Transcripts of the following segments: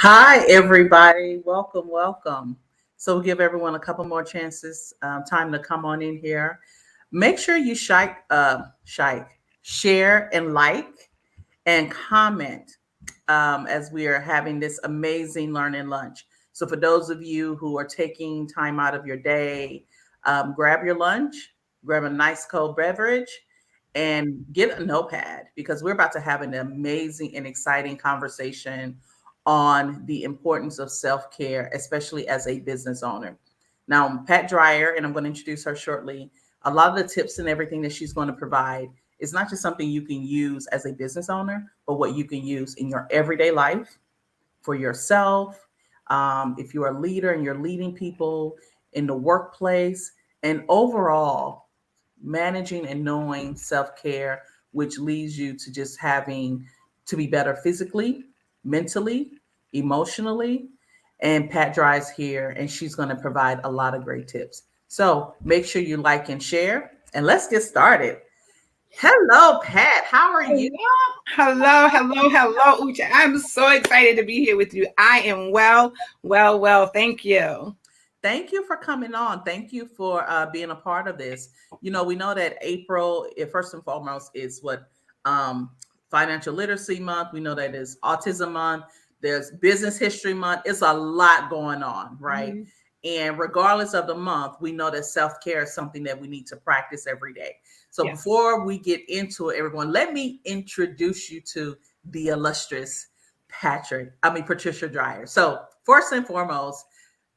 Hi, everybody. Welcome, welcome. So we'll give everyone a couple more chances, time to come on in here. Make sure you share and like and comment as we are having this amazing learning lunch. So for those of you who are taking time out of your day, grab your lunch, grab a nice cold beverage, and get a notepad because we're about to have an amazing and exciting conversation on the importance of self-care, especially as a business owner. Now, Pat Dreyer, and I'm going to introduce her shortly, a lot of the tips and everything that she's going to provide is not just something you can use as a business owner, but what you can use in your everyday life for yourself. If you're a leader and you're leading people in the workplace, and overall managing and knowing self care, which leads you to just having to be better physically, mentally, emotionally. And Pat Dry's here, and she's going to provide a lot of great tips. So make sure you like and share, and let's get started. Hello, Pat. How are you? Hello, Ucha. I'm so excited to be here with you. I am well. Thank you. Thank you for coming on. Thank you for being a part of this. We know that April, first and foremost, is what Financial Literacy Month. We know that is Autism Month. There's Business History Month. It's a lot going on, right? Mhm. And regardless of the month, we know that self care is something that we need to practice every day. So Yes. before we get into it, everyone, let me introduce you to the illustrious Patricia Dreyer. So first and foremost,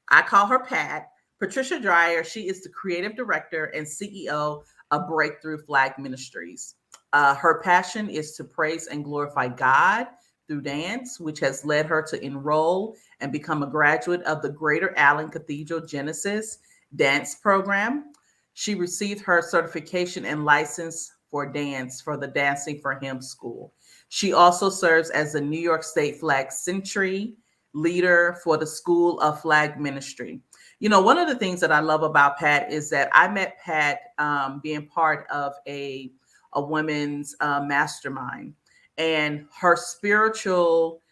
I call her Pat. Patricia Dreyer, she is the creative director and CEO of Breakthrough Flag Ministries. Her passion is to praise and glorify God through dance, which has led her to enroll and become a graduate of the Greater Allen Cathedral Genesis Dance Program. She received her certification and license for dance for the Dancing for Him School. She also serves as the New York State Flag Century leader for the School of Flag Ministry. One of the things that I love about Pat is that I met Pat being part of a women's mastermind, and her spiritual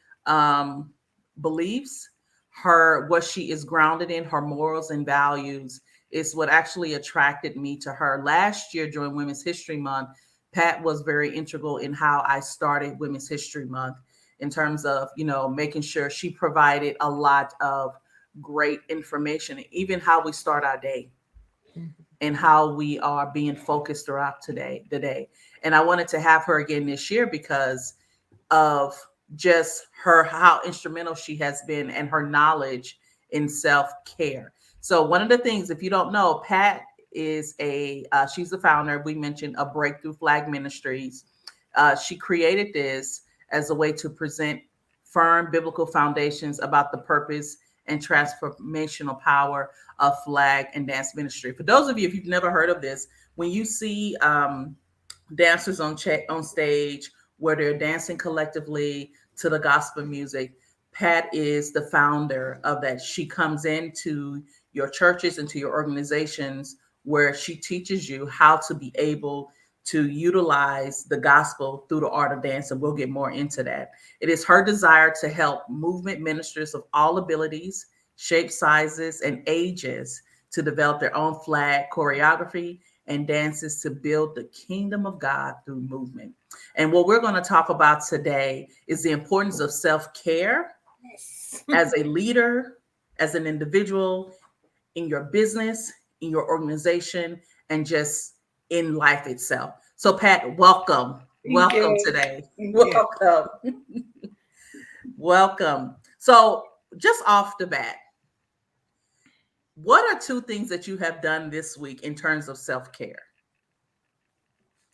beliefs, her what she is grounded in, her morals and values is what actually attracted me to her. Last year during Women's History Month, Pat was very integral in how I started Women's History Month in terms of, making sure she provided a lot of great information, even how we start our day and how we are being focused throughout the day. And I wanted to have her again this year because of just her, how instrumental she has been and her knowledge in self-care. So one of the things, if you don't know, Pat is she's the founder, we mentioned, of Breakthrough Flag Ministries. She created this as a way to present firm biblical foundations about the purpose and transformational power of flag and dance ministry. For those of you, if you've never heard of this, when you see dancers on stage where they're dancing collectively to the gospel music, Pat is the founder of that. She comes into your churches, into your organizations, where she teaches you how to be able to utilize the gospel through the art of dance. And we'll get more into that. It is her desire to help movement ministers of all abilities, shapes, sizes, and ages to develop their own flag choreography and dances to build the kingdom of God through movement. And what we're going to talk about today is the importance of self-care Yes. as a leader, as an individual, in your business, in your organization, and just in life itself. So, Pat, welcome. Thank Welcome you. today. Thank you. Welcome. Welcome. So, just off the bat, what are two things that you have done this week in terms of self care?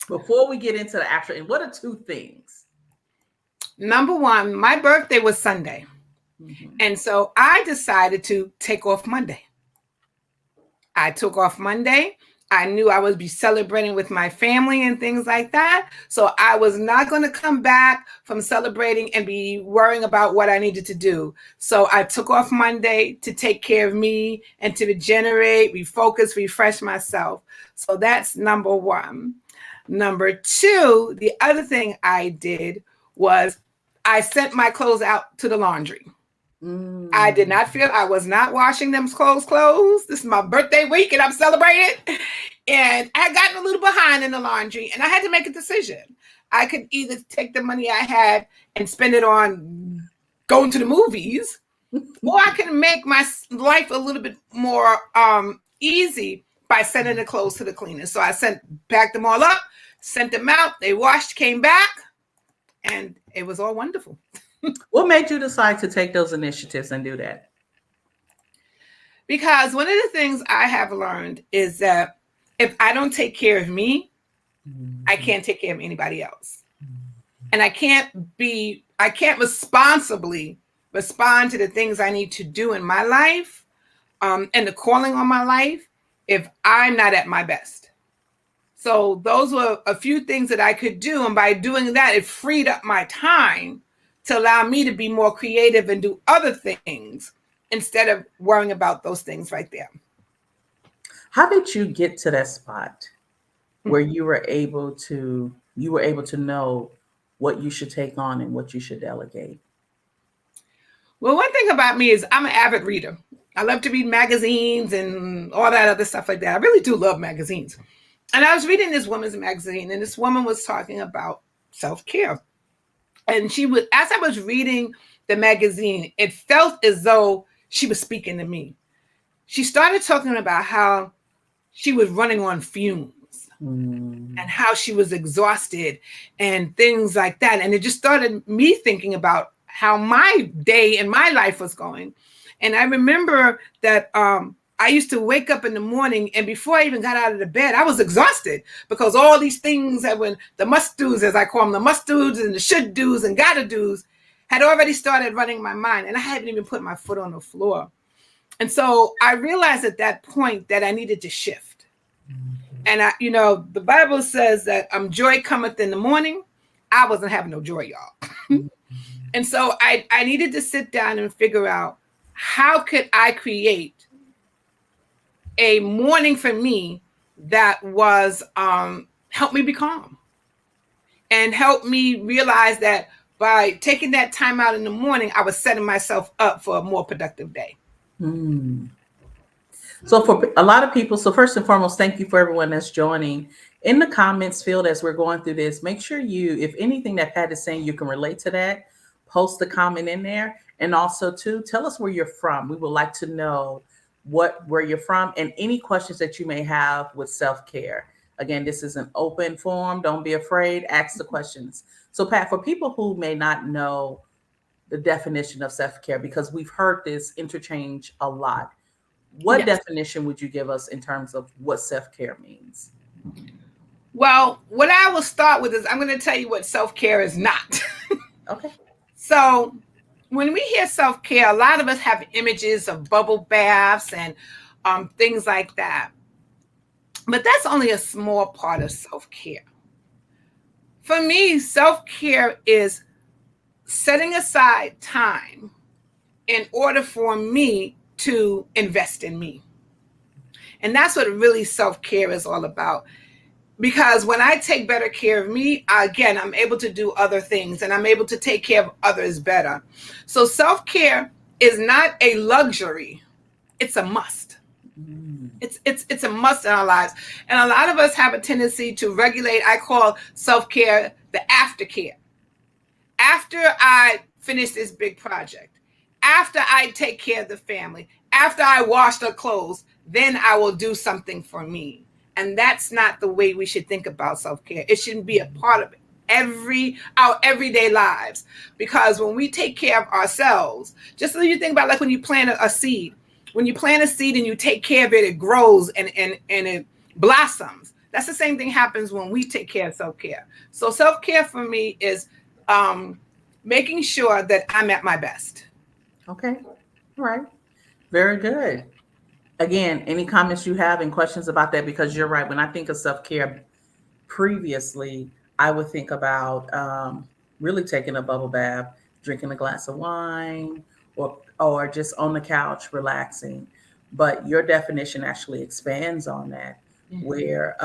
Before we get into the actual, and what are two things? Number one, my birthday was Sunday. Mhm. And so I decided to take off Monday. I took off Monday. I knew I would be celebrating with my family and things like that. So I was not going to come back from celebrating and be worrying about what I needed to do. So I took off Monday to take care of me and to regenerate, refocus, refresh myself. So that's number one. Number two, the other thing I did was I sent my clothes out to the laundry. I did not feel, I was not washing them clothes. This is my birthday week and I'm celebrating. And I had gotten a little behind in the laundry and I had to make a decision. I could either take the money I had and spend it on going to the movies, or I can make my life a little bit more easy by sending the clothes to the cleaner. So I packed them all up, sent them out. They washed, came back, and it was all wonderful. What made you decide to take those initiatives and do that? Because one of the things I have learned is that if I don't take care of me, I can't take care of anybody else. And I can't responsibly respond to the things I need to do in my life and the calling on my life if I'm not at my best. So those were a few things that I could do. And by doing that, it freed up my time to allow me to be more creative and do other things instead of worrying about those things right there. How did you get to that spot where you were able to know what you should take on and what you should delegate? Well, one thing about me is I'm an avid reader. I love to read magazines and all that other stuff like that. I really do love magazines. And I was reading this woman's magazine, and this woman was talking about self-care. And as I was reading the magazine, it felt as though she was speaking to me. She started talking about how she was running on fumes and how she was exhausted and things like that. And it just started me thinking about how my day and my life was going. And I remember that I used to wake up in the morning, and before I even got out of the bed, I was exhausted because all these things that were the must-dos, as I call them, the must-dos and the should-dos and gotta-dos, had already started running my mind, and I hadn't even put my foot on the floor. And so I realized at that point that I needed to shift. And the Bible says that joy cometh in the morning. I wasn't having no joy, y'all. And so I needed to sit down and figure out, how could I create a morning for me that was help me be calm and help me realize that by taking that time out in the morning, I was setting myself up for a more productive day. So for a lot of people, so first and foremost, thank you for everyone that's joining. In the comments field as we're going through this, make sure if anything that Pat is saying, you can relate to that, post the comment in there. And also too, tell us where you're from. We would like to know where you're from and any questions that you may have with self-care. Again, this is an open forum. Don't be afraid. Ask the questions. So Pat, for people who may not know the definition of self-care, because we've heard this interchange a lot, what definition would you give us in terms of what self-care means? Well, what I will start with is I'm going to tell you what self-care is not. Okay. So when we hear self-care, a lot of us have images of bubble baths and things like that. But that's only a small part of self-care. For me, self-care is setting aside time in order for me to invest in me. And that's what really self-care is all about. Because when I take better care of me, again, I'm able to do other things and I'm able to take care of others better. So self-care is not a luxury. It's a must. It's a must in our lives. And a lot of us have a tendency to regulate, I call self-care the aftercare. After I finish this big project, after I take care of the family, after I wash the clothes, then I will do something for me. And that's not the way we should think about self-care. It shouldn't be a part of our everyday lives. Because when we take care of ourselves, just so you think about like when you plant a seed. When you plant a seed and you take care of it, it grows and it blossoms. That's the same thing happens when we take care of self-care. So self-care for me is making sure that I'm at my best. Okay. All right. Very good. Again, any comments you have and questions about that? Because you're right. When I think of self-care previously, I would think about really taking a bubble bath, drinking a glass of wine, or just on the couch relaxing. But your definition actually expands on that, where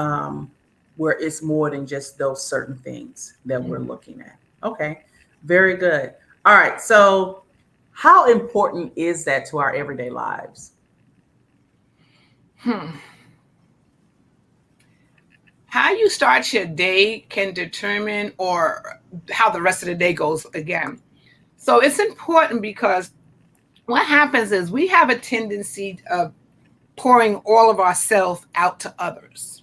it's more than just those certain things that we're looking at. Okay, very good. All right. So How important is that to our everyday lives? How you start your day can determine or how the rest of the day goes again. So it's important because what happens is we have a tendency of pouring all of ourselves out to others.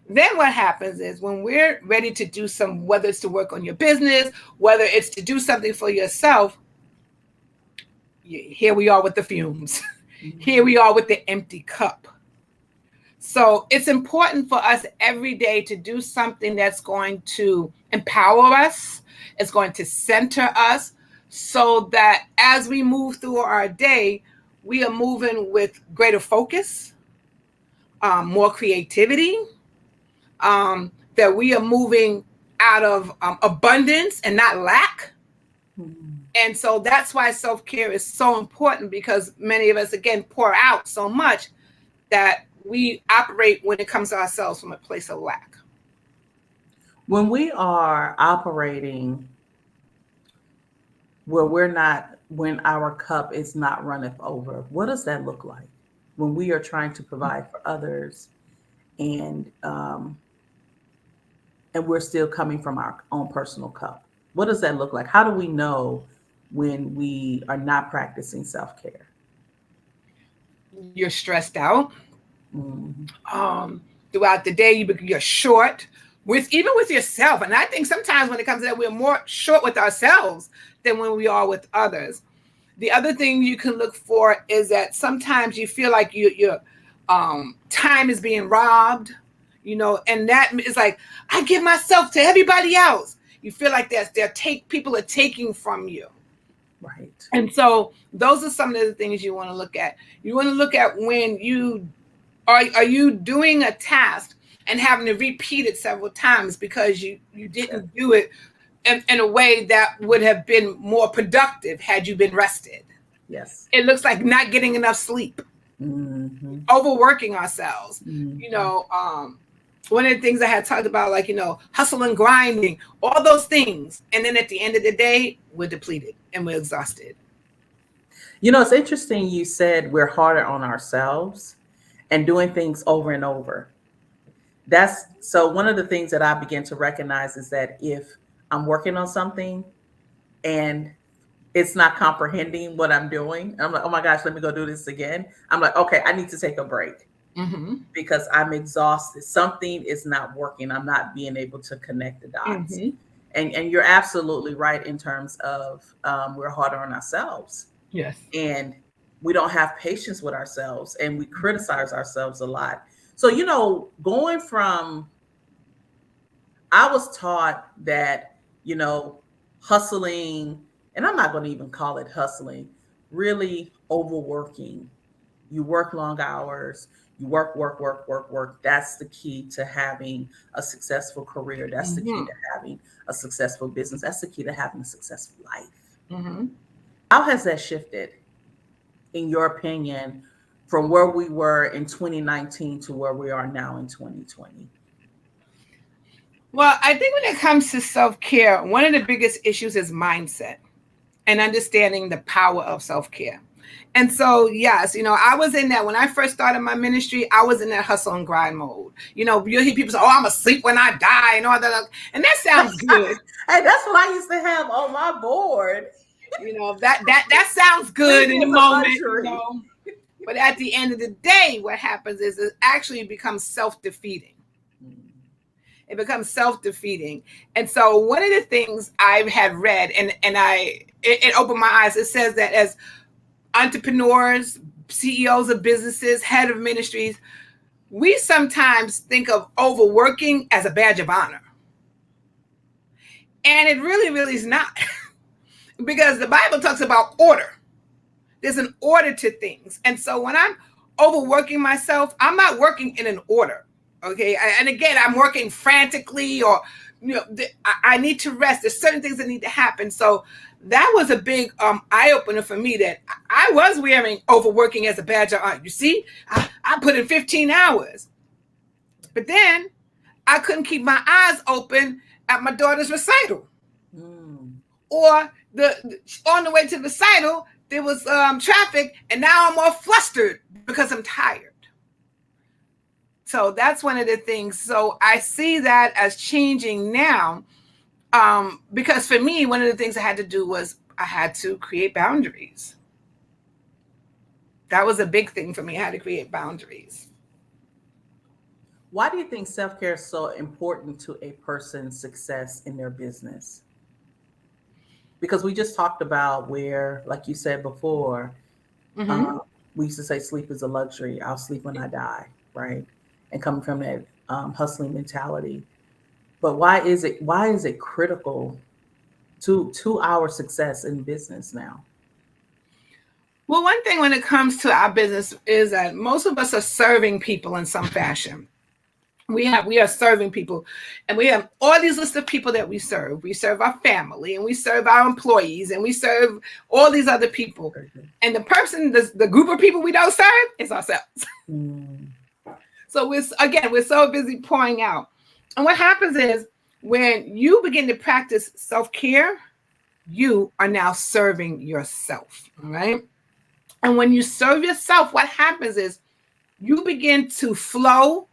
Then what happens is when we're ready to do some, whether it's to work on your business, whether it's to do something for yourself, here we are with the fumes. Here we are with the empty cup. So it's important for us every day to do something that's going to empower us, it's going to center us, so that as we move through our day, we are moving with greater focus, more creativity, that we are moving out of abundance and not lack. And so that's why self-care is so important, because many of us, again, pour out so much that we operate when it comes to ourselves from a place of lack. When we are operating where we're not, when our cup is not runneth over, what does that look like? When we are trying to provide for others and we're still coming from our own personal cup. What does that look like? How do we know when we are not practicing self-care? You're stressed out. Mm-hmm. Throughout the day, you're short with, even with yourself. And I think sometimes when it comes to that, we're more short with ourselves than when we are with others. The other thing you can look for is that sometimes you feel like your time is being robbed, and that is like, I give myself to everybody else. You feel like people are taking from you. Right. And so those are some of the things you want to look at. You want to look at when you are you doing a task and having to repeat it several times because you didn't do it in a way that would have been more productive had you been rested. Yes. It looks like not getting enough sleep, overworking ourselves. One of the things I had talked about, like, hustle and grinding, all those things. And then at the end of the day, we're depleted and we're exhausted. It's interesting you said we're harder on ourselves and doing things over and over. So one of the things that I begin to recognize is that if I'm working on something and it's not comprehending what I'm doing, I'm like, oh my gosh, let me go do this again. I'm like, okay, I need to take a break because I'm exhausted. Something is not working. I'm not being able to connect the dots. And you're absolutely right in terms of we're harder on ourselves. Yes. And we don't have patience with ourselves and we criticize ourselves a lot. So, going from, I was taught that, hustling, and I'm not going to even call it hustling, really overworking. You work long hours, you work, work, work, work, work. That's the key to having a successful career. That's the key to having a successful business. That's the key to having a successful life. How has that shifted, in your opinion, from where we were in 2019 to where we are now in 2020? Well, I think when it comes to self-care, one of the biggest issues is mindset and understanding the power of self-care. And so, yes, I was in that when I first started my ministry, I was in that hustle and grind mode. You'll hear people say, oh, I'm asleep when I die and all that. And that sounds good. Hey, that's what I used to have on my board. That sounds good in the moment, But at the end of the day, what happens is it actually becomes self-defeating. It becomes self-defeating. And so one of the things I've had read, and it opened my eyes, it says that as entrepreneurs, CEOs of businesses, head of ministries, we sometimes think of overworking as a badge of honor. And it really, really is not. Because the Bible talks about order. There's an order to things. And so when I'm overworking myself, I'm not working in an order. Okay. And again, I'm working frantically, or, I need to rest. There's certain things that need to happen. So that was a big eye opener for me, that I was wearing overworking as a badge of honor. You see, I put in 15 hours, but then I couldn't keep my eyes open at my daughter's recital or on the way to the recital, there was traffic, and now I'm all flustered because I'm tired. So that's one of the things. So I see that as changing now, because for me, one of the things I had to do was I had to create boundaries. That was a big thing for me. I had to create boundaries. Why do you think self-care is so important to a person's success in their business? Because we just talked about where, like you said before, Mm-hmm. um, we used to say sleep is a luxury. I'll sleep when I die, right? And coming from that hustling mentality. But why is it critical to our success in business now? Well, one thing when it comes to our business is that most of us are serving people in some fashion. We are serving people, and we have all these lists of people that we serve. We serve our family, and we serve our employees, and we serve all these other people. Very good. And the group of people we don't serve is ourselves. Mm, So we're so busy pouring out. And what happens is when you begin to practice self-care, you are now serving yourself. All right. And when you serve yourself, what happens is you begin to flow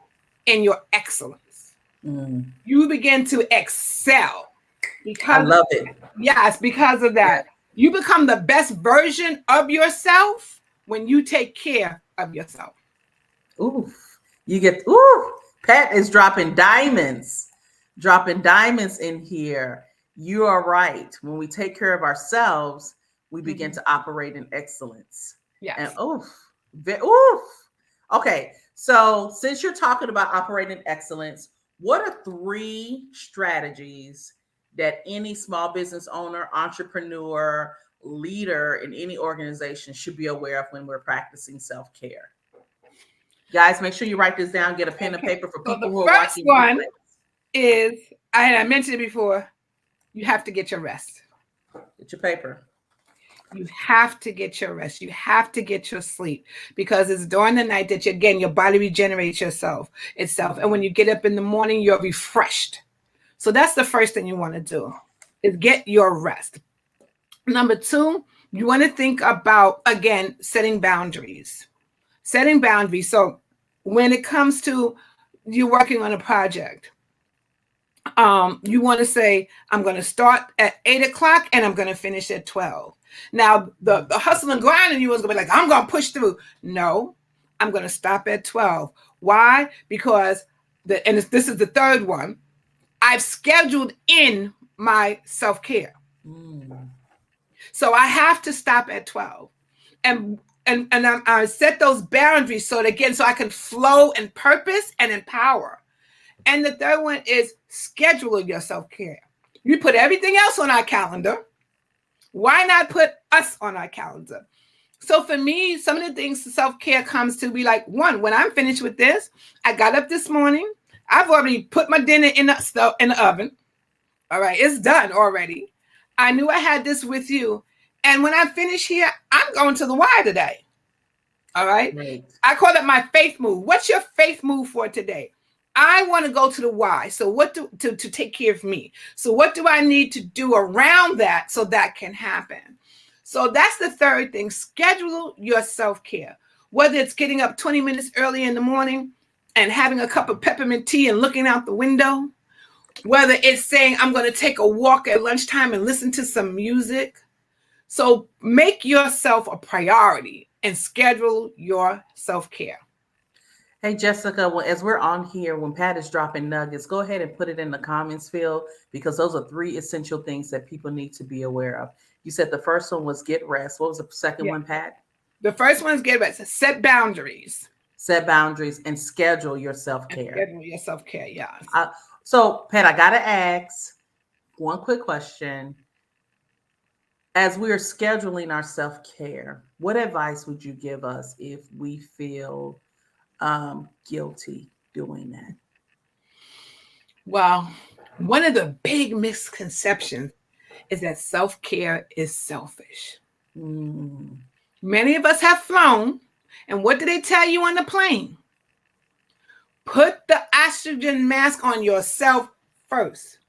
in your excellence. mm. You begin to excel I because, love it. yes, because of Yeah. that. You become the best version of yourself when you take care of yourself. Ooh, you get ooh. Pat is dropping diamonds in here. You are right. When we take care of ourselves, we begin Mhm. to operate in excellence. And Yes. oof, oof. Okay, so since you're talking about operating excellence, what are three strategies that any small business owner, entrepreneur, leader in any organization should be aware of when we're practicing self care? Guys, make sure you write this down. Get a pen and Okay. paper for So people the who are first watching one replays. is I mentioned it before. You have to get your rest. Get your paper. You have to get your rest. You have to get your sleep because it's during the night that your body regenerates itself. And when you get up in the morning, you're refreshed. So that's the first thing you want to do is get your rest. Number two, you want to think about, again, setting boundaries. Setting boundaries. So when it comes to you working on a project, you want to say, I'm going to start at 8 o'clock and I'm going to finish at 12. Now, the hustle and grind in you is going to be like, I'm going to push through. No, I'm going to stop at 12. Why? Because, this is the third one, I've scheduled in my self care. Mm. So I have to stop at 12. And I set those boundaries so that, again, so I can flow and purpose and empower. And the third one is schedule your self-care. You put everything else on our calendar. Why not put us on our calendar? So for me, some of the things self-care comes to be like, one, when I'm finished with this, I got up this morning. I've already put my dinner in the oven. All right, it's done already. I knew I had this with you. And when I finish here, I'm going to the Y today. All right. Right. I call it my faith move. What's your faith move for today? I want to go to the Y. So to take care of me. So what do I need to do around that so that can happen? So that's the third thing. Schedule your self-care. Whether it's getting up 20 minutes early in the morning and having a cup of peppermint tea and looking out the window, whether it's saying I'm going to take a walk at lunchtime and listen to some music. So make yourself a priority and schedule your self-care. Hey, Jessica, well, as we're on here, when Pat is dropping nuggets, go ahead and put it in the comments field because those are three essential things that people need to be aware of. You said the first one was get rest. What was the second Yeah. one, Pat? The first one is get rest. Set boundaries. Set boundaries and schedule your self-care. Schedule your self-care, yes. So, Pat, I got to ask one quick question. As we are scheduling our self-care, what advice would you give us if we feel guilty doing that? Well, one of the big misconceptions is that self-care is selfish. Mm. Many of us have flown, and what do they tell you on the plane? Put the oxygen mask on yourself first.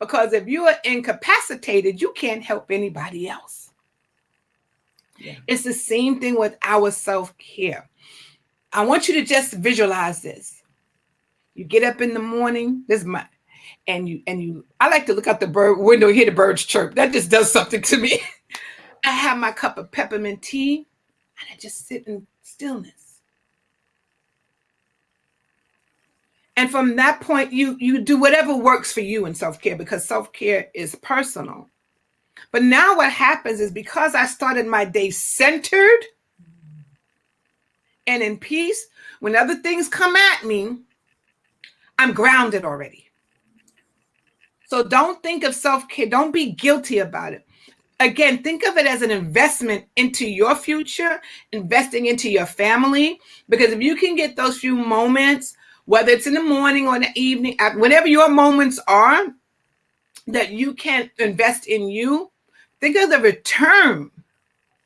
Because if you are incapacitated, you can't help anybody else. Yeah. It's the same thing with our self-care. I want you to just visualize this. You get up in the morning, I like to look out the bird window and hear the birds chirp. That just does something to me. I have my cup of peppermint tea and I just sit in stillness. And from that point, you do whatever works for you in self-care, because self-care is personal. But now what happens is, because I started my day centered and in peace, when other things come at me, I'm grounded already. So don't think of self-care. Don't be guilty about it. Again, think of it as an investment into your future, investing into your family. Because if you can get those few moments, whether it's in the morning or in the evening, whenever your moments are, that you can invest in you, think of the return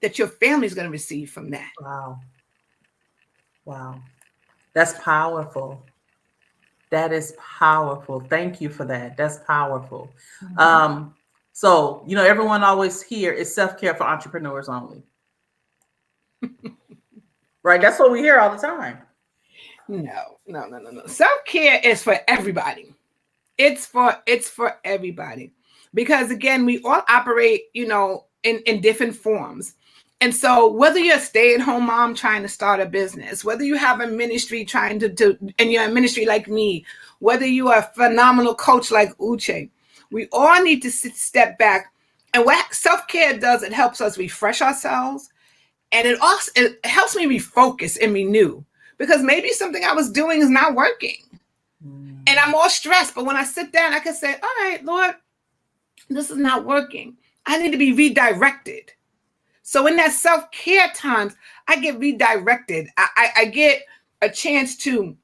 that your family is going to receive from that. Wow. Wow. That's powerful. That is powerful. Thank you for that. That's powerful. Mm-hmm. So, everyone always here is self-care for entrepreneurs only. Right? That's what we hear all the time. No. Self-care is for everybody. It's for everybody. Because again, we all operate, in different forms. And so whether you're a stay-at-home mom trying to start a business, whether you have a ministry trying to and you're a ministry like me, whether you are a phenomenal coach like Uche, we all need to step back. And what self-care does, it helps us refresh ourselves. And it helps me refocus and renew, because maybe something I was doing is not working. And I'm all stressed. But when I sit down, I can say, all right, Lord, this is not working. I need to be redirected. So in that self-care times, I get redirected. I get a chance to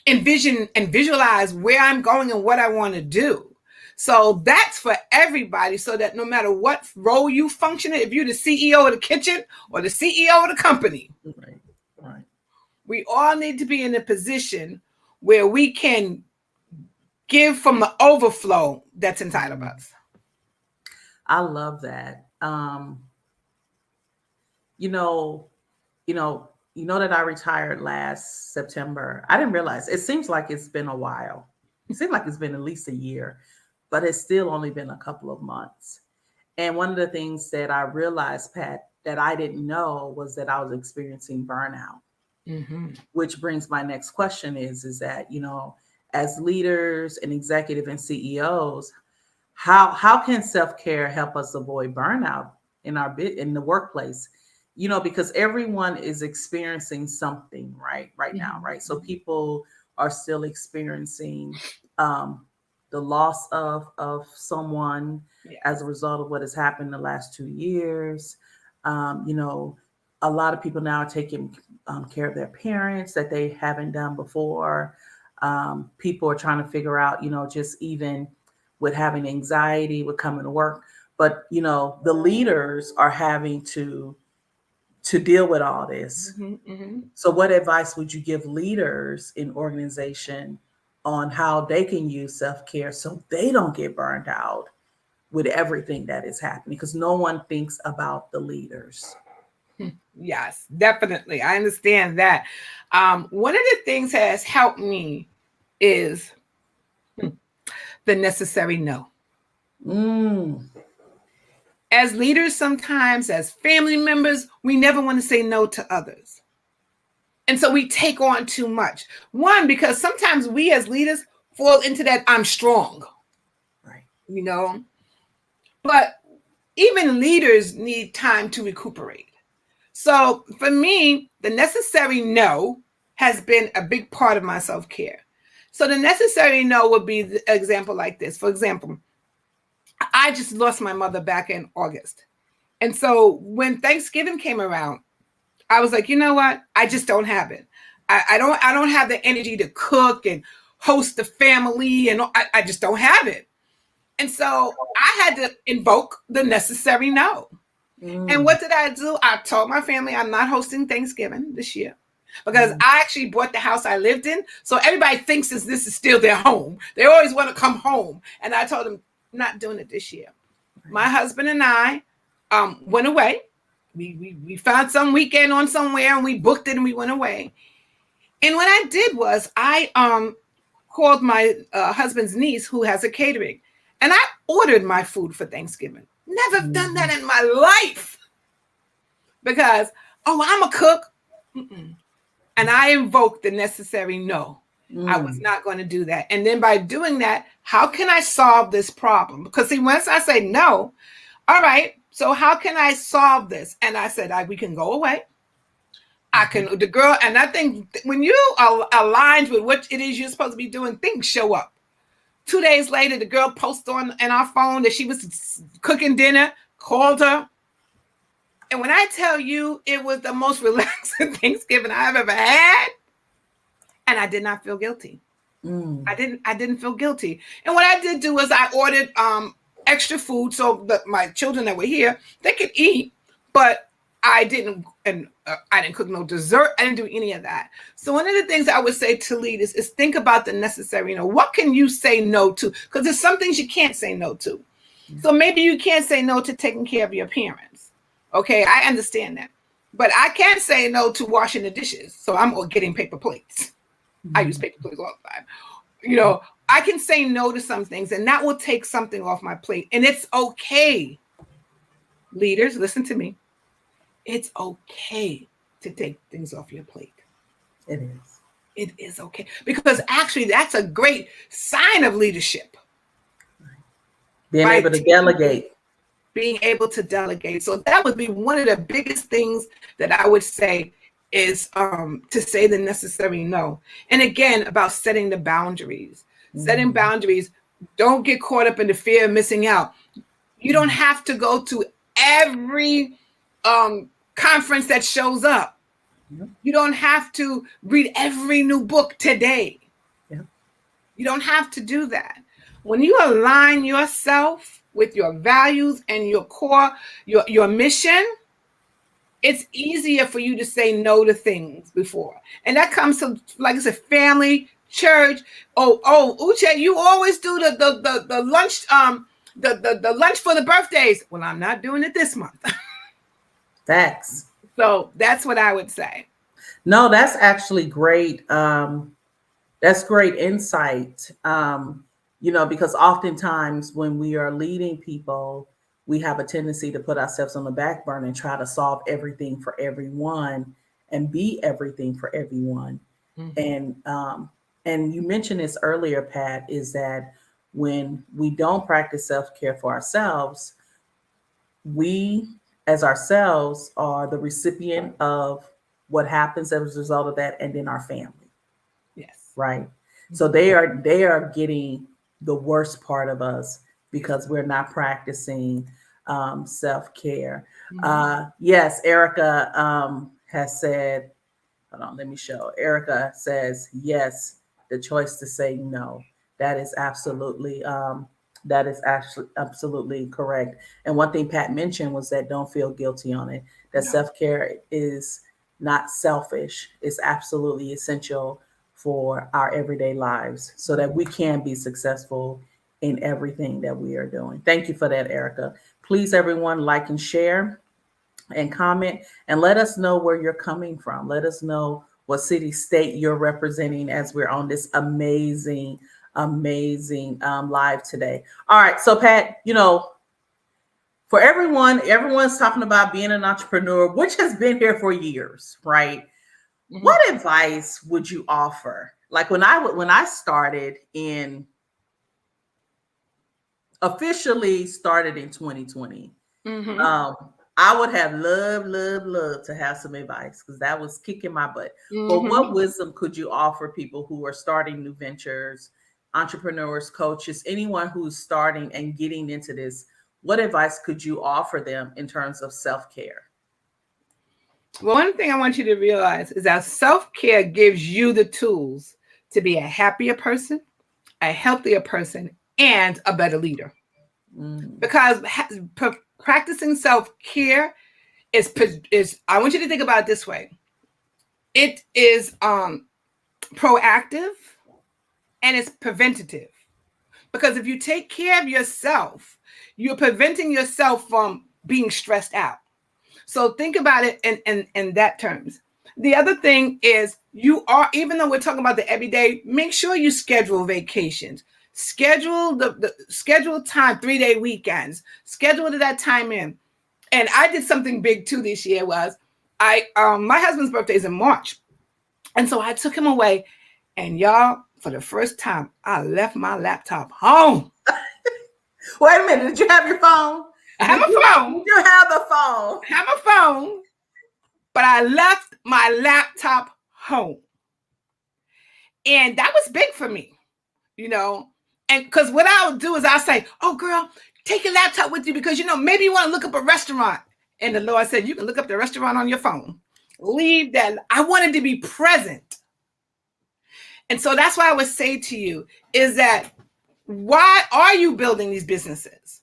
envision and visualize where I'm going and what I want to do. So that's for everybody, so that no matter what role you function in, if you're the CEO of the kitchen or the CEO of the company, right. We all need to be in a position where we can give from the overflow that's inside of us. I love that. That I retired last September. I didn't realize. It seems like it's been a while. It seems like it's been at least a year, but it's still only been a couple of months. And one of the things that I realized, Pat, that I didn't know was that I was experiencing burnout. Mm-hmm. Which brings my next question is that, as leaders and executive and CEOs, how can self-care help us avoid burnout in the workplace? Because everyone is experiencing something right now, right? So people are still experiencing the loss of someone as a result of what has happened in the last 2 years. A lot of people now are taking care of their parents that they haven't done before. People are trying to figure out, just even with having anxiety with coming to work. But, the leaders are having to deal with all this. Mm-hmm, mm-hmm. So what advice would you give leaders in organization on how they can use self-care so they don't get burned out with everything that is happening? Because no one thinks about the leaders. Yes, definitely. I understand that. One of the things that has helped me is the necessary no. As leaders, sometimes as family members, we never want to say no to others. And so we take on too much. One, because sometimes we as leaders fall into that I'm strong. Right. But even leaders need time to recuperate. So for me, the necessary no has been a big part of my self-care. So the necessary no would be the example like this. For example, I just lost my mother back in August. And so when Thanksgiving came around, I was like, you know what? I just don't have it. I don't have the energy to cook and host the family, and I just don't have it. And so I had to invoke the necessary no. And what did I do? I told my family I'm not hosting Thanksgiving this year, because I actually bought the house I lived in. So everybody thinks this is still their home. They always want to come home. And I told them, Not doing it this year. My husband and I went away. We found some weekend on somewhere and we booked it and we went away. And what I did was I called my husband's niece who has a catering, and I ordered my food for Thanksgiving. Never done that in my life because, I'm a cook. Mm-mm. And I invoked the necessary no. I was not going to do that. And then by doing that, how can I solve this problem? Because see, once I say no, all right, so how can I solve this? And I said, we can go away. I can, the girl, and I think when you are aligned with what it is you're supposed to be doing, things show up. 2 days later, the girl posted in our phone that she was cooking dinner, called her. And when I tell you it was the most relaxing Thanksgiving I've ever had, and I did not feel guilty. I didn't feel guilty. And what I did do was I ordered extra food so that my children that were here, they could eat, but I didn't cook no dessert. I didn't do any of that. So one of the things I would say to leaders is think about the necessary. What can you say no to? Because there's some things you can't say no to. So maybe you can't say no to taking care of your parents. Okay, I understand that. But I can't say no to washing the dishes. So I'm getting paper plates. I use paper plates all the time. I can say no to some things, and that will take something off my plate. And it's okay. Leaders, listen to me. It's okay to take things off your plate. It is. It is okay. Because actually, that's a great sign of leadership. Being able to delegate. Being able to delegate. So that would be one of the biggest things that I would say is to say the necessary no. And again, about setting the boundaries. Setting boundaries. Don't get caught up in the fear of missing out. You don't have to go to every conference that shows up. You don't have to read every new book today. You don't have to do that. When you align yourself with your values and your core, your mission, it's easier for you to say no to things before. And that comes to, like I said, family, church. Uche, you always do the lunch, the lunch for the birthdays. Well, I'm not doing it this month. Facts. So that's what I would say. No, that's actually great. That's great insight. Because oftentimes when we are leading people, we have a tendency to put ourselves on the back burner and try to solve everything for everyone and be everything for everyone. And you mentioned this earlier, Pat, is that when we don't practice self-care for ourselves, we as ourselves are the recipient of what happens as a result of that, and then our family. Yes. Right. So they are getting the worst part of us because we're not practicing self-care. Yes, Erica has said, hold on, let me show. Erica says, yes, the choice to say no. That is absolutely absolutely correct. And one thing Pat mentioned was that don't feel guilty on it. That self-care is not selfish. It's absolutely essential for our everyday lives so that we can be successful in everything that we are doing. Thank you for that, Erica. Please, everyone, like and share and comment and let us know where you're coming from. Let us know what city, state you're representing as we're on this amazing live today. All right. So Pat, for everyone's talking about being an entrepreneur, which has been here for years, right? What advice would you offer? Like when I started officially started in 2020, I would have loved to have some advice because that was kicking my butt. But what wisdom could you offer people who are starting new ventures, entrepreneurs, coaches, anyone who's starting and getting into this? What advice could you offer them in terms of self-care? Well, one thing I want you to realize is that self-care gives you the tools to be a happier person, a healthier person, and a better leader. Because practicing self-care is, I want you to think about it this way. It is proactive and it's preventative. Because if you take care of yourself, you're preventing yourself from being stressed out. So think about it in that terms. The other thing is even though we're talking about the everyday, make sure you schedule vacations. Schedule the schedule time, 3-day weekends. Schedule that time in. And I did something big too this year was my husband's birthday is in March. And so I took him away. And y'all, for the first time, I left my laptop home. Wait a minute. Did you have your phone? I have a phone. Did you have the phone? I have a phone. But I left my laptop home. And that was big for me, And because what I'll do is I'll say, oh, girl, take your laptop with you because, maybe you want to look up a restaurant. And the Lord said, you can look up the restaurant on your phone. Leave that. I wanted to be present. And so that's why I would say to you is that why are you building these businesses?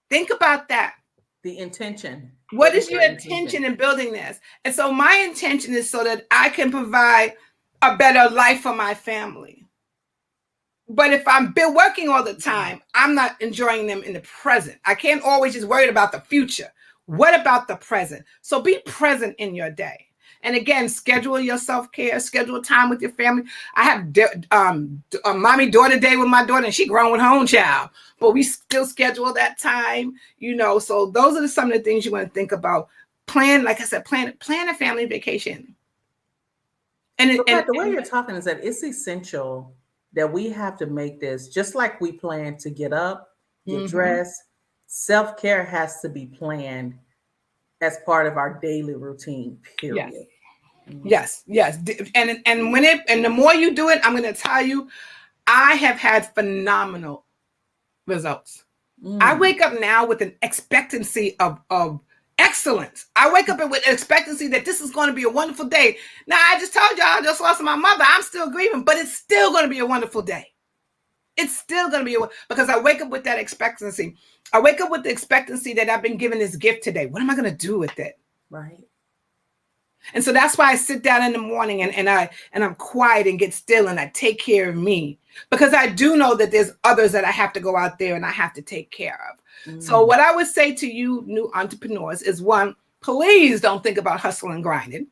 Think about that. The intention. What is your intention in building this? And so my intention is so that I can provide a better life for my family. But if I'm working all the time, I'm not enjoying them in the present. I can't always just worry about the future. What about the present? So be present in your day. And again, schedule your self-care, schedule time with your family. I have mommy-daughter day with my daughter, and she grown with her own child. But we still schedule that time, So those are some of the things you want to think about. Plan, like I said, plan a family vacation. And the way you're talking is that it's essential that we have to make this, just like we plan to get up, get dressed, self-care has to be planned as part of our daily routine, period. Yes. And the more you do it, I'm going to tell you, I have had phenomenal results. I wake up now with an expectancy of excellence. I wake up with an expectancy that this is going to be a wonderful day. Now, I just told y'all I just lost my mother. I'm still grieving, but it's still going to be a wonderful day. It's still going to be because I wake up with that expectancy. I wake up with the expectancy that I've been given this gift today. What am I going to do with it? Right. And so that's why I sit down in the morning and I'm quiet and get still and I take care of me because I do know that there's others that I have to go out there and I have to take care of. So what I would say to you new entrepreneurs is one, please don't think about hustle and grinding.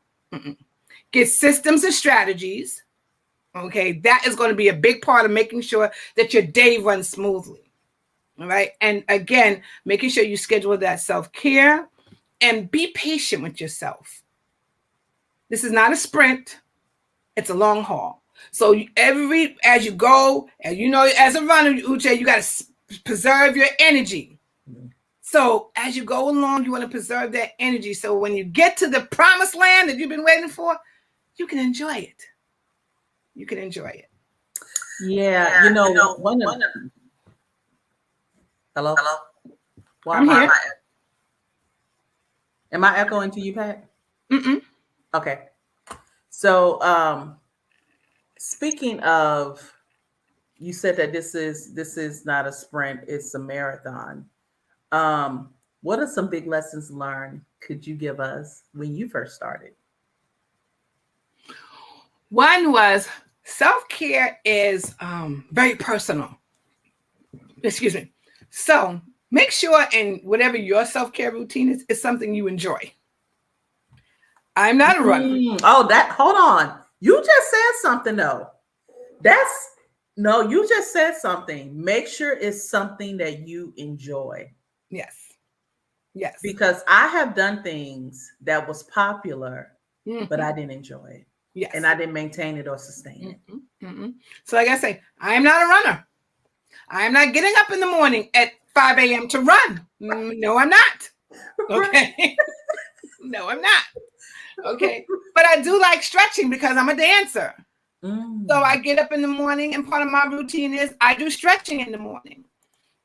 Get systems and strategies. Okay. That is going to be a big part of making sure that your day runs smoothly. All right. And again, making sure you schedule that self-care and be patient with yourself. This is not a sprint. It's a long haul. So as you go, and as a runner, Uche, you got to preserve your energy. So as you go along, you want to preserve that energy. So when you get to the promised land that you've been waiting for, you can enjoy it. You can enjoy it. Yeah. Hello? I'm here. Am I echoing to you, Pat? Mm-mm. Okay. So speaking of, you said that this is not a sprint, it's a marathon. What are some big lessons learned could you give us when you first started? One was self-care is very personal. Excuse me. So make sure in whatever your self-care routine is something you enjoy. I'm not a runner. Hold on. You just said something though. You just said something. Make sure it's something that you enjoy. Yes. Because I have done things that was popular, but I didn't enjoy it. Yes. And I didn't maintain it or sustain it. So like I say, I am not a runner. I am not getting up in the morning at 5 a.m. to run. No, I'm not. Okay. No, I'm not. Okay. But I do like stretching because I'm a dancer. So I get up in the morning and part of my routine is I do stretching in the morning.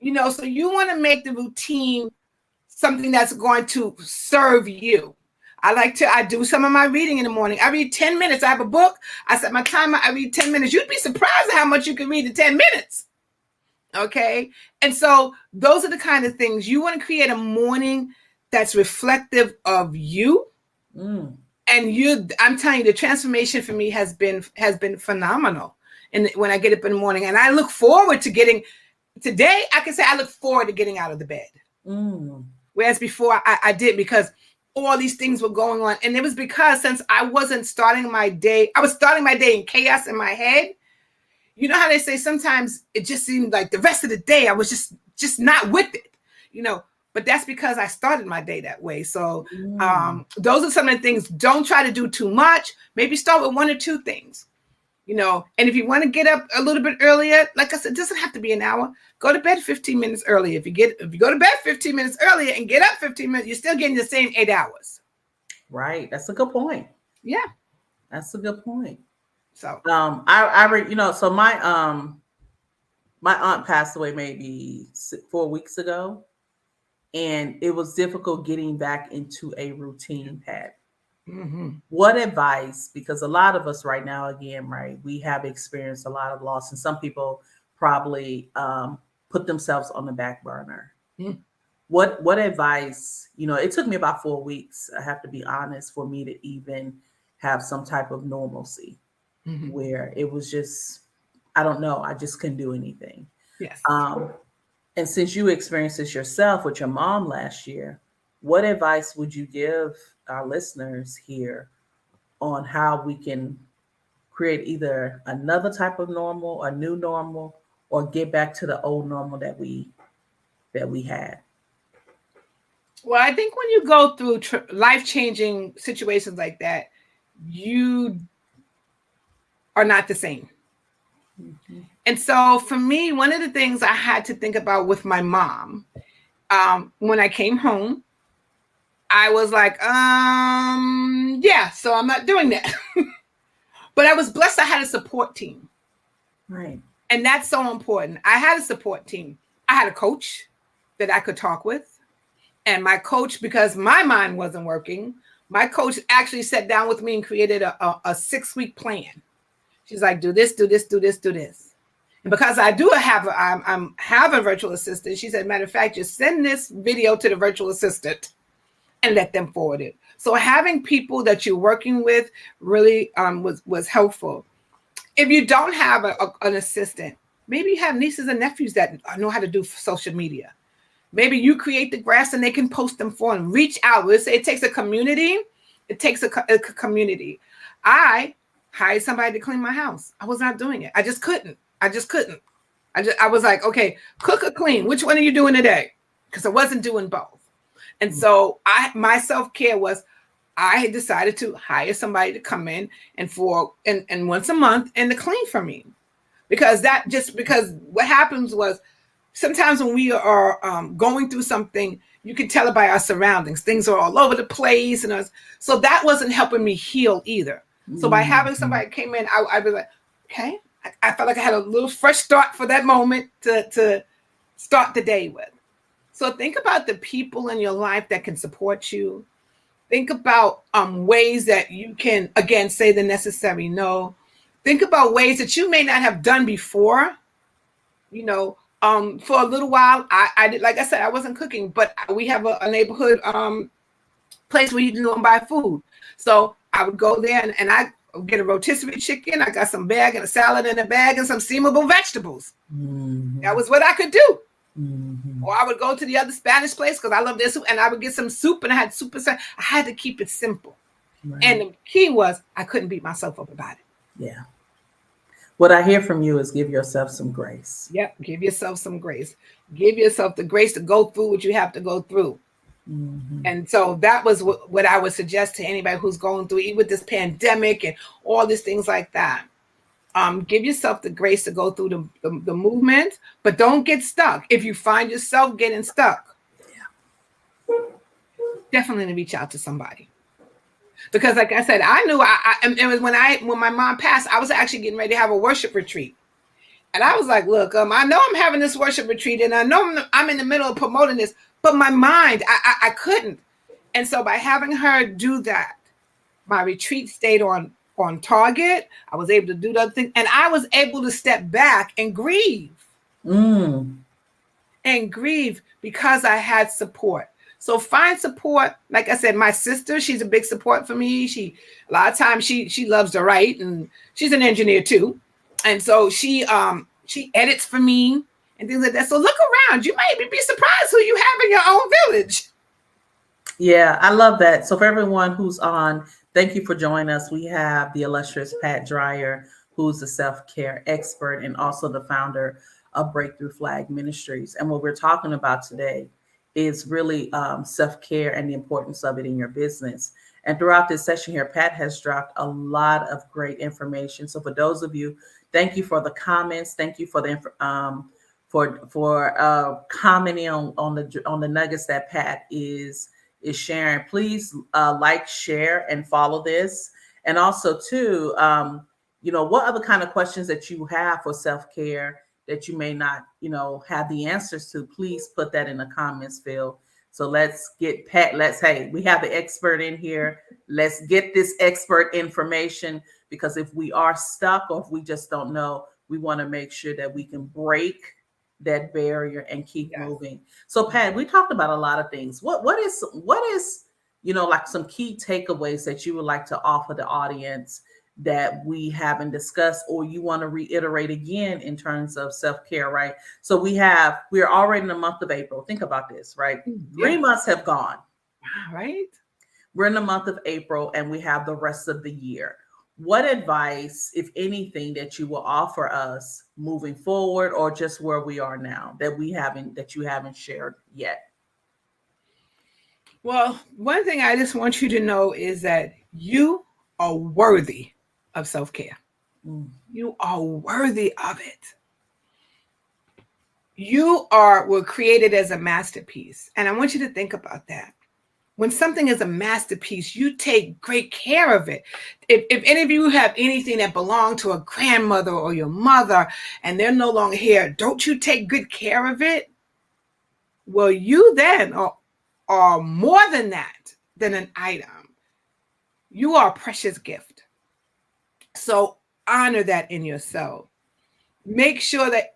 So you want to make the routine something that's going to serve you. I do some of my reading in the morning. I read 10 minutes. I have a book. I set my timer. I read 10 minutes. You'd be surprised at how much you can read in 10 minutes. Okay. And so those are the kind of things you want to create a morning that's reflective of you. And I'm telling you, the transformation for me has been phenomenal. and when I get up in the morning, and I look forward to getting. Today, I can say I look forward to getting out of the bed. Whereas before I did, because all these things were going on. And it was because since I wasn't starting my day, I was starting my day in chaos in my head. You know how they say sometimes it just seemed like the rest of the day I was just not with it, you know, but that's because I started my day that way. So those are some of the things. Don't try to do too much. Maybe start with one or two things. You know, and if you want to get up a little bit earlier, like I said, it doesn't have to be an hour. Go to bed 15 minutes early. If you go to bed 15 minutes earlier and get up 15 minutes, you're still getting the same 8 hours. Right. That's a good point. Yeah. That's a good point. So so my aunt passed away maybe 4 weeks ago, and it was difficult getting back into a routine, Pat. What advice, because a lot of us right now, again, right, we have experienced a lot of loss, and some people probably put themselves on the back burner. What advice, it took me about 4 weeks, I have to be honest, for me to even have some type of normalcy where it was just, I don't know, I just couldn't do anything. Yes. And since you experienced this yourself with your mom last year, what advice would you give our listeners here on how we can create either another type of normal, a new normal, or get back to the old normal that we had? Well, I think when you go through life-changing situations like that, you are not the same. And so for me, one of the things I had to think about with my mom, when I came home, I was like, yeah, so I'm not doing that. But I was blessed I had a support team. Right. And that's so important. I had a support team. I had a coach that I could talk with. And my coach, because my mind wasn't working, my coach actually sat down with me and created a 6-week plan. She's like, do this, do this, do this, do this. And because I do have a virtual assistant, she said, matter of fact, just send this video to the virtual assistant and let them forward it. So having people that you're working with really was helpful. If you don't have an assistant, maybe you have nieces and nephews that know how to do social media. Maybe you create the graphs and they can post them for and reach out. Let's say it takes a community. It takes a community. I hired somebody to clean my house. I was not doing it. I just couldn't. I was like, okay, cook or clean. Which one are you doing today? Because I wasn't doing both. And so my self-care was, I had decided to hire somebody to come in and once a month and to clean for me. Because what happens was sometimes when we are going through something, you can tell it by our surroundings. Things are all over the place. So that wasn't helping me heal either. So by having somebody came in, I was like, okay, I felt like I had a little fresh start for that moment to start the day with. So think about the people in your life that can support you. Think about ways that you can, again, say the necessary no. Think about ways that you may not have done before. For a little while, I did, like I said, I wasn't cooking, but we have a neighborhood place where you can go and buy food. So I would go there and I would get a rotisserie chicken. I got some bag and a salad in a bag and some steamable vegetables. That was what I could do. Or I would go to the other Spanish place because I love their soup, and I would get some soup, and I had soup. I had to keep it simple. Right. And the key was I couldn't beat myself up about it. Yeah. What I hear from you is give yourself some grace. Yep. Give yourself some grace. Give yourself the grace to go through what you have to go through. And so that was what I would suggest to anybody who's going through, even with this pandemic and all these things like that. Give yourself the grace to go through the movement, but don't get stuck. If you find yourself getting stuck, definitely reach out to somebody. Because like I said, I knew it was when my mom passed, I was actually getting ready to have a worship retreat. And I was like, look, I know I'm having this worship retreat and I know I'm in the middle of promoting this, but my mind, I couldn't. And so by having her do that, my retreat stayed on target. I was able to do the other thing. And I was able to step back and grieve. And grieve because I had support. So find support. Like I said, my sister, she's a big support for me. A lot of times she loves to write, and she's an engineer too. And so she edits for me and things like that. So look around. You might be surprised who you have in your own village. Yeah, I love that. So for everyone who's on, thank you for joining us. We have the illustrious Pat Dreyer, who's a self-care expert and also the founder of Breakthrough Flag Ministries. And what we're talking about today is really self-care and the importance of it in your business. And throughout this session here, Pat has dropped a lot of great information. So for those of you, thank you for the comments. Thank you for the commenting on the nuggets that Pat is sharing. Please like, share, and follow this. And also too, what other kind of questions that you have for self-care that you may not, have the answers to, please put that in the comments field. So let's get Pat, we have the expert in here. Let's get this expert information, because if we are stuck or if we just don't know, we want to make sure that we can break that barrier and keep moving. So Pat, we talked about a lot of things. What is like some key takeaways that you would like to offer the audience that we haven't discussed, or you want to reiterate again in terms of self-care, right? So we're already in the month of April. Think about this, right? 3 months have gone. Right. We're in the month of April and we have the rest of the year. What advice, if anything, that you will offer us moving forward, or just where we are now that you haven't shared yet? Well, one thing I just want you to know is that you are worthy of self-care. You are worthy of it. You were created as a masterpiece. And I want you to think about that. When something is a masterpiece, you take great care of it. If any of you have anything that belonged to a grandmother or your mother and they're no longer here, don't you take good care of it? Well, you then are more than that, than an item. You are a precious gift. So honor that in yourself. Make sure that,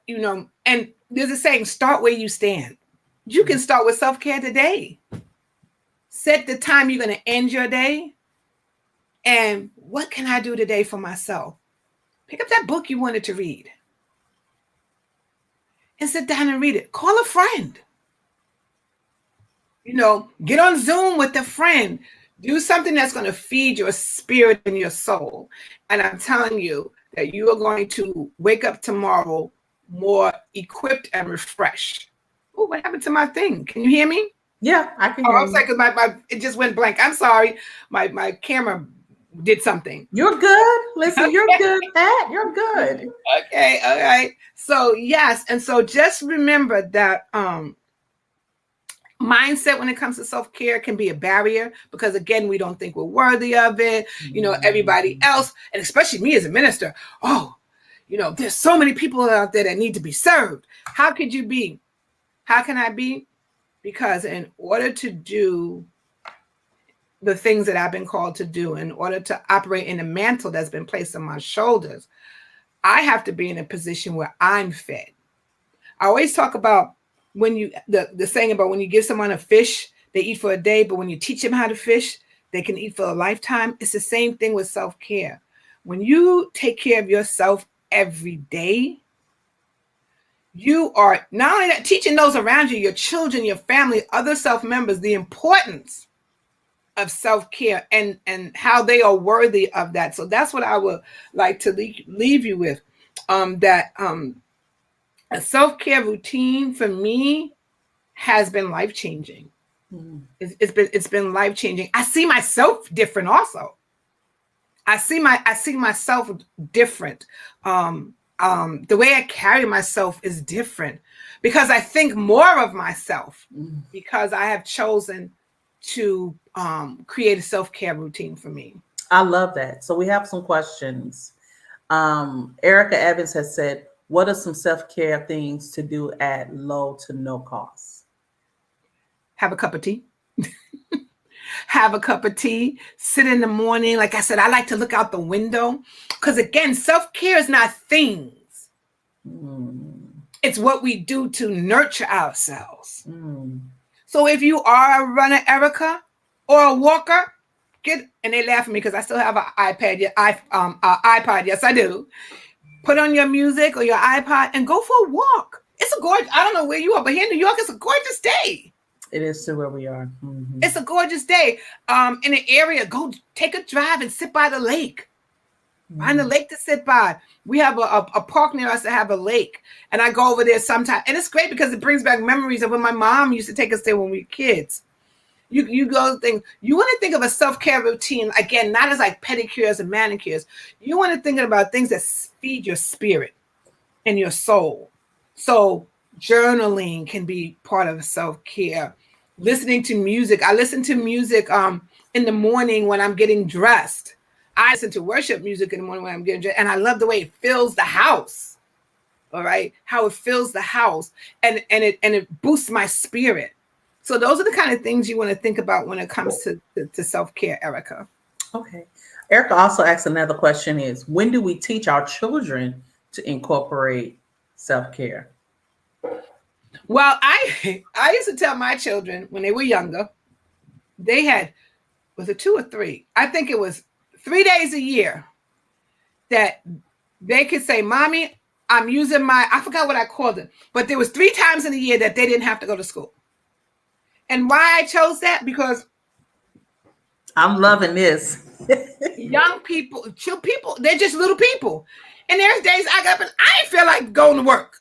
and there's a saying, start where you stand. You can start with self-care today. Set the time you're going to end your day. And what can I do today for myself? Pick up that book you wanted to read and sit down and read it. Call a friend. Get on Zoom with a friend. Do something that's going to feed your spirit and your soul. And I'm telling you that you are going to wake up tomorrow more equipped and refreshed. Oh, what happened to my thing? Can you hear me? Yeah, I can hear you. I was like, my it just went blank. I'm sorry. My camera did something. You're good. Listen, you're good, Pat. You're good. Okay. All right. So yes. And so just remember that mindset when it comes to self-care can be a barrier, because again, we don't think we're worthy of it. Everybody else, and especially me as a minister, there's so many people out there that need to be served. How can I be? Because in order to do the things that I've been called to do, in order to operate in the mantle that's been placed on my shoulders, I have to be in a position where I'm fed. I always talk about the saying about when you give someone a fish, they eat for a day, but when you teach them how to fish, they can eat for a lifetime. It's the same thing with self-care. When you take care of yourself every day, you are not only that, teaching those around you, your children, your family, other self members, the importance of self-care and how they are worthy of that. So that's what I would like to leave you with. A self-care routine for me has been life-changing. It's been life-changing. I see myself different also. I see myself different. The way I carry myself is different because I think more of myself because I have chosen to create a self-care routine for me. I love that. So we have some questions. Erica Evans has said, what are some self-care things to do at low to no cost? Have a cup of tea. Have a cup of tea, sit in the morning. Like I said, I like to look out the window because again, self-care is not things. It's what we do to nurture ourselves. So if you are a runner, Erica, or a walker, and they laugh at me because I still have an iPad. iPod, yes, I do. put on your music or your iPod and go for a walk. It's a gorgeous, I don't know where you are, but here in New York, it's a gorgeous day. It is to where we are. Mm-hmm. It's a gorgeous day. In the area, go take a drive and sit by the lake. Find a lake to sit by. We have a park near us that have a lake, and I go over there sometimes. And it's great because it brings back memories of when my mom used to take us there when we were kids. You go think, you want to think of a self-care routine, again, not as like pedicures and manicures. You want to think about things that feed your spirit and your soul. So journaling can be part of self-care. Listening to music. I listen to music in the morning when I'm getting dressed. I listen to worship music in the morning when I'm getting dressed, and I love the way it fills the house. All right, how it fills the house, and it boosts my spirit. So those are the kind of things you want to think about when it comes to self-care, Erica. Okay. Erica also asked another question is, when do we teach our children to incorporate self-care? Well, I used to tell my children when they were younger, they had, was it 2 or 3? I think it was 3 days a year that they could say, Mommy, I'm using I forgot what I called it, but there was 3 times in a year that they didn't have to go to school. And why I chose that? Because I'm loving this. young people, chill people, they're just little people. And there's days I got up and I didn't feel like going to work.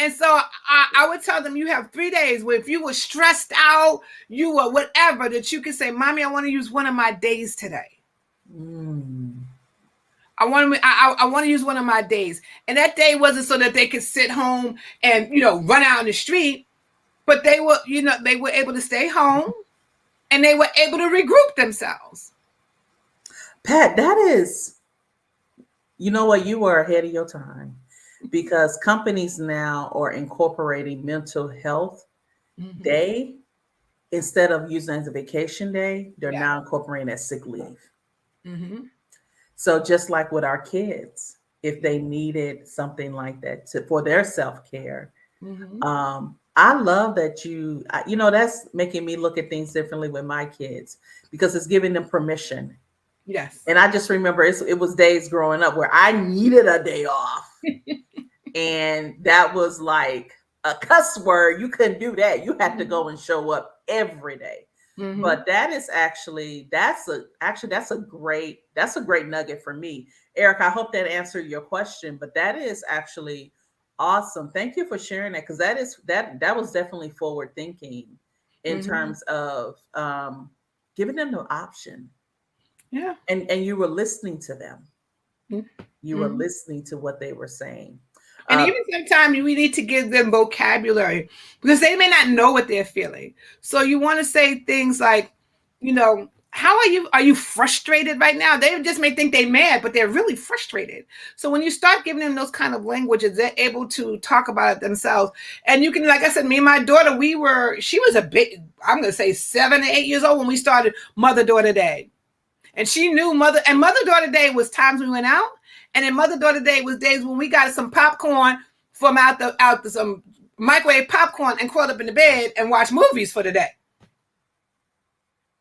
And so I would tell them, you have 3 days where if you were stressed out, you were whatever, that you could say, Mommy, I want to use one of my days today. I want to use one of my days. And that day wasn't so that they could sit home and, run out in the street, but they were, they were able to stay home and they were able to regroup themselves. Pat, that is, you know what? You were ahead of your time, because companies now are incorporating mental health day instead of using it as a vacation day. They're now incorporating as sick leave. So just like with our kids, if they needed something like that for their self-care, I love that that's making me look at things differently with my kids, because it's giving them permission. Yes. And I just remember it was days growing up where I needed a day off. And that was like a cuss word. You couldn't do that. You had to go and show up every day. But that is that's a great nugget for me. Eric, I hope that answered your question, but that is actually awesome. Thank you for sharing that, because that was definitely forward thinking in terms of giving them the option. Yeah. And you were listening to them. You were listening to what they were saying. And even sometimes we need to give them vocabulary, because they may not know what they're feeling. So you want to say things like, how are you? Are you frustrated right now? They just may think they're mad, but they're really frustrated. So when you start giving them those kind of languages, they're able to talk about it themselves. And you can, like I said, me and my daughter, she was a bit, I'm going to say 7 or 8 years old when we started Mother-Daughter Day. And she knew Mother-Daughter Day was times we went out. And then Mother-Daughter Day was days when we got some popcorn from some microwave popcorn and crawled up in the bed and watched movies for the day.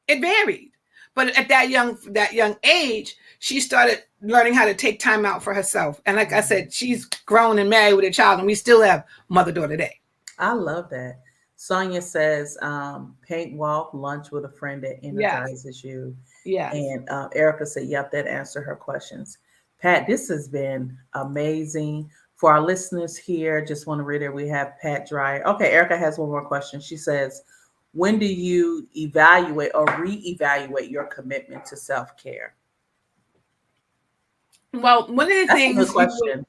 It varied. But at that young age, she started learning how to take time out for herself. And like I said, she's grown and married with a child, and we still have Mother-Daughter Day. I love that. Sonia says, paint walk, lunch with a friend that energizes you. Yeah. And Erica said, yep, that answered her questions. Pat, this has been amazing. For our listeners here, just want to read it. We have Pat Dreyer. Okay, Erica has one more question. She says, when do you evaluate or reevaluate your commitment to self-care? Well, one of the things. That's a good question.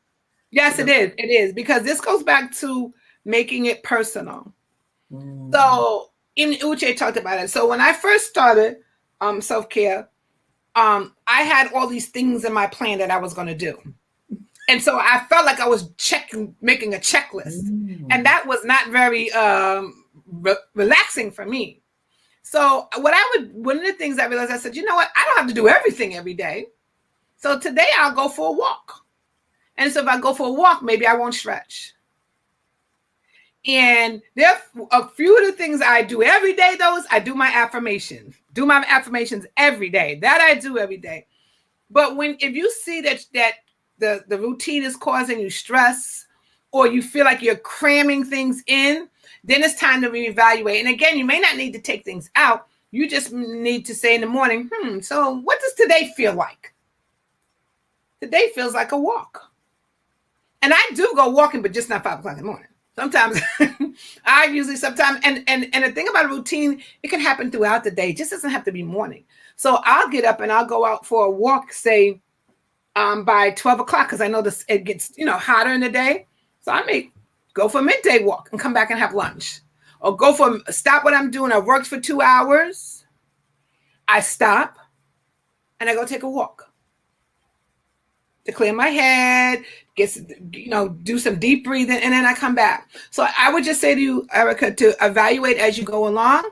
Yes, it is. It is, because this goes back to making it personal. So, Uche talked about it. So when I first started self-care, I had all these things in my plan that I was going to do. And so I felt like I was making a checklist. And that was not very relaxing for me. So one of the things I realized, I said, you know what? I don't have to do everything every day. So today I'll go for a walk. And so if I go for a walk, maybe I won't stretch. And there are a few of the things I do every day, I do my affirmations. Do my affirmations every day. That I do every day. But if you see that the routine is causing you stress, or you feel like you're cramming things in, then it's time to reevaluate. And again, you may not need to take things out. You just need to say in the morning, so what does today feel like? Today feels like a walk. And I do go walking, but just not 5 o'clock in the morning. Sometimes sometimes, and the thing about a routine, it can happen throughout the day. It just doesn't have to be morning. So I'll get up and I'll go out for a walk, say by 12 o'clock, because I know it gets, hotter in the day. So I may go for a midday walk and come back and have lunch, or stop what I'm doing. I worked for 2 hours. I stop and I go take a walk to clear my head, do some deep breathing, and then I come back. So I would just say to you, Erica, to evaluate as you go along.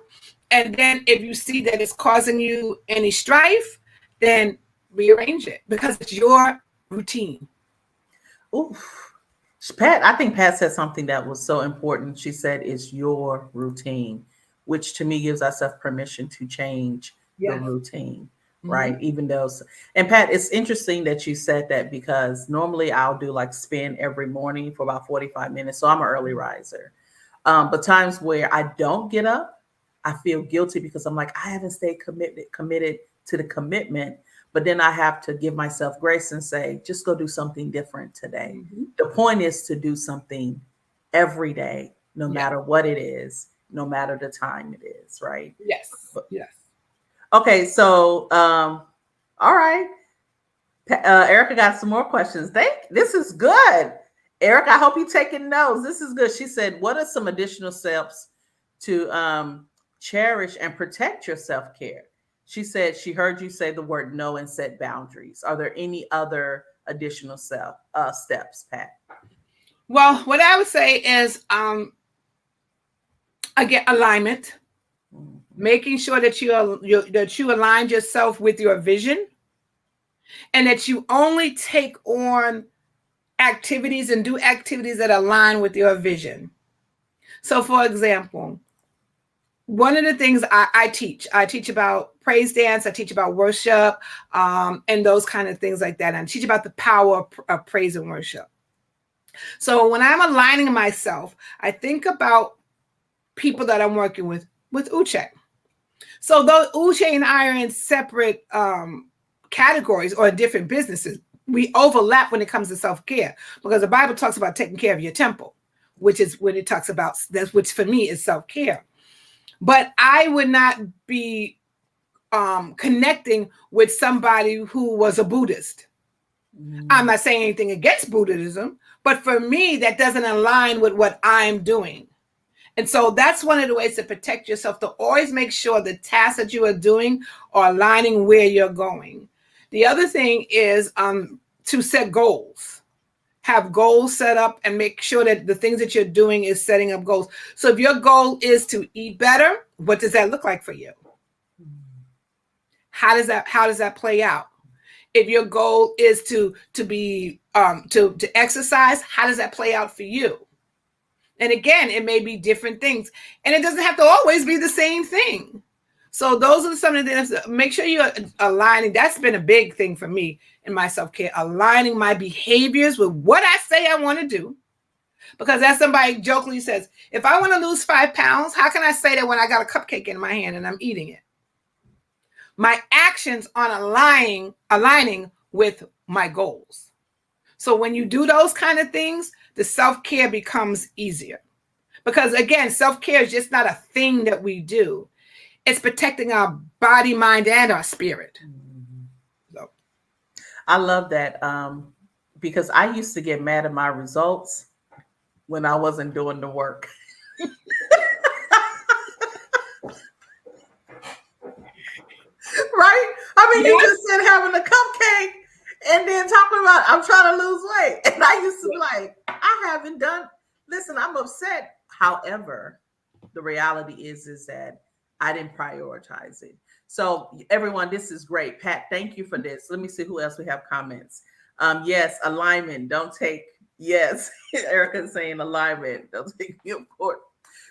And then if you see that it's causing you any strife, then rearrange it, because it's your routine. Ooh, Pat, I think Pat said something that was so important. She said, it's your routine, which to me gives ourselves permission to change the routine. Right. Even though, and Pat, it's interesting that you said that, because normally I'll do like spin every morning for about 45 minutes. So I'm an early riser. But times where I don't get up, I feel guilty, because I'm like, I haven't stayed committed to the commitment. But then I have to give myself grace and say, just go do something different today. The point is to do something every day, no matter what it is, no matter the time it is. Right. Yes. Yes. Okay, so all right, Erica got some more questions. This is good, Erica. I hope you're taking notes. This is good. She said, "What are some additional steps to cherish and protect your self-care?" She said she heard you say the word no and set boundaries. Are there any other additional steps, Pat? Well, what I would say is, again, alignment. Making sure that you align yourself with your vision, and that you only take on activities and do activities that align with your vision. So, for example, one of the things I teach about praise dance, I teach about worship, and those kind of things like that. And I teach about the power of praise and worship. So when I'm aligning myself, I think about people that I'm working with Uche. So though Uche and I are in separate categories or different businesses, we overlap when it comes to self-care, because the Bible talks about taking care of your temple, which is when it talks about which for me is self-care. But I would not be connecting with somebody who was a Buddhist. I'm not saying anything against Buddhism, but for me, that doesn't align with what I'm doing. And so that's one of the ways to protect yourself, to always make sure the tasks that you are doing are aligning where you're going. The other thing is to set goals. Have goals set up and make sure that the things that you're doing is setting up goals. So if your goal is to eat better, what does that look like for you? How does that play out? If your goal is to exercise, how does that play out for you? And again, it may be different things, and it doesn't have to always be the same thing. So those are some of the things. Make sure you're aligning. That's been a big thing for me in my self-care, aligning my behaviors with what I say I want to do. Because as somebody jokingly says, if I want to lose 5 pounds, how can I say that when I got a cupcake in my hand and I'm eating it? My actions on aligning with my goals. So when you do those kind of things, the self-care becomes easier. Because again, self-care is just not a thing that we do. It's protecting our body, mind, and our spirit. So. I love that, because I used to get mad at my results when I wasn't doing the work. Right? I mean, you just said having a cupcake and then talking about I'm trying to lose weight. And I used to be like, I haven't done, listen, I'm upset. However, the reality is that I didn't prioritize it. So everyone, this is great. Pat, thank you for this. Let me see who else we have comments. Yes, alignment. Don't take, yes. Erica's saying alignment. Don't take me important.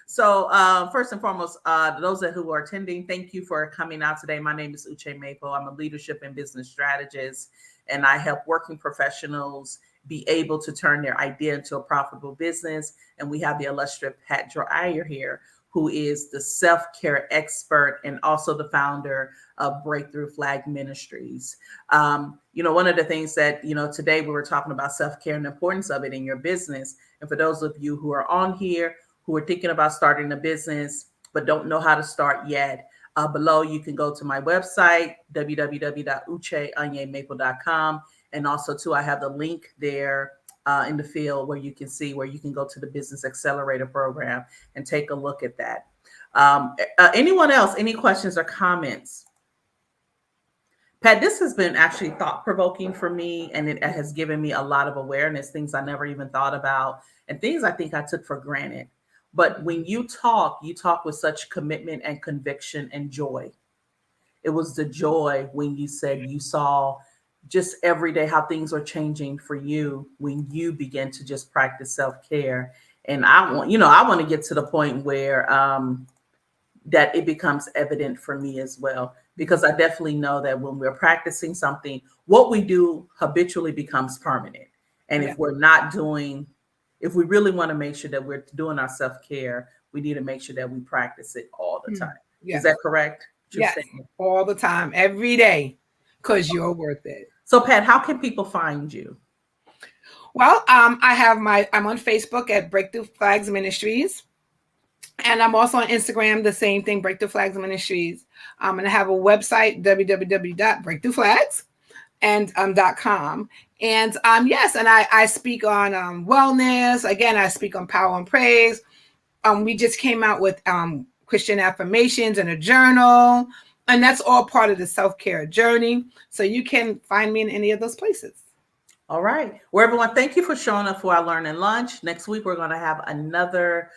So first and foremost, those who are attending, thank you for coming out today. My name is Uche Maple. I'm a leadership and business strategist, and I help working professionals be able to turn their idea into a profitable business. And we have the illustrious Pat Dreyer here, who is the self-care expert and also the founder of Breakthrough Flag Ministries. One of the things that, today we were talking about self-care and the importance of it in your business. And for those of you who are on here, who are thinking about starting a business, but don't know how to start yet, below you can go to my website, www.ucheanyemaple.com. And also too, I have the link there in the field where you can see where you can go to the Business Accelerator program and take a look at that. Anyone else, any questions or comments? Pat, this has been actually thought-provoking for me, and it has given me a lot of awareness, things I never even thought about, and things I think I took for granted. But when you talk with such commitment and conviction and joy. It was the joy when you said you saw just every day how things are changing for you when you begin to just practice self-care. And I want to get to the point where that it becomes evident for me as well, because I definitely know that when we're practicing something, what we do habitually becomes permanent. And if we're not doing, if we really want to make sure that we're doing our self-care, we need to make sure that we practice it all the time. Is that correct? Yes, all the time, every day, because you're worth it. So Pat, how can people find you? Well, I'm on Facebook at Breakthrough Flags Ministries. And I'm also on Instagram, the same thing, Breakthrough Flags Ministries. And I have a website, www.breakthroughflags.com. And yes, and I speak on wellness. Again, I speak on power and praise. We just came out with Christian affirmations and a journal. And that's all part of the self-care journey. So you can find me in any of those places. All right. Well, everyone, thank you for showing up for our Learn and Lunch. Next week, we're going to have another.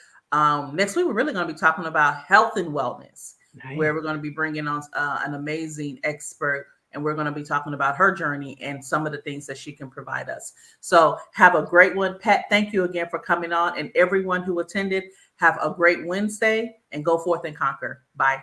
Next week, we're really going to be talking about health and wellness, where we're going to be bringing on an amazing expert, and we're going to be talking about her journey and some of the things that she can provide us. So have a great one. Pat, thank you again for coming on, and everyone who attended, have a great Wednesday and go forth and conquer. Bye.